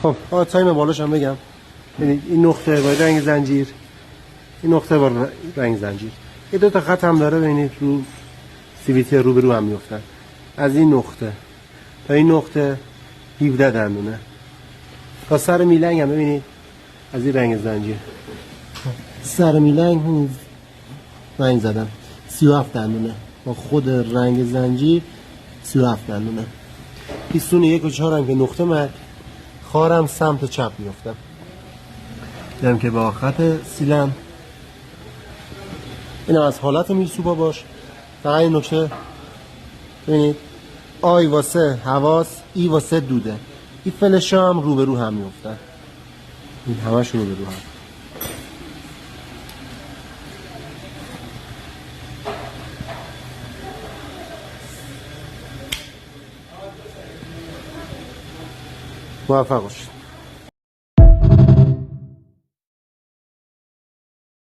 خب تایم بالاش هم بگم. ببینید این نقطه با رنگ زنجیر، این نقطه با رنگ زنجیر، یه دو تا خط هم داره. ببینید رو CVT رو به رو هم میافتن. از این نقطه تا این نقطه 17 دندونه. تا سر میلنگ هم ببینید از این رنگ زنجیر سر میلنگ رنگ زدم 37 دندونه با خود رنگ زنجیر 37 دندونه. پیستون 1 و 4 هم که نقطه مرد، خارم سمت چپ میافتم. دیدم که با خط سیلم اینم از حالت میرسوبا باش. فقط این نکته ببینید آی واسه حواس، ای واسه دوده. این فلشا هم رو به رو هم میافتن. این همش رو به رو هم. موفق باشید.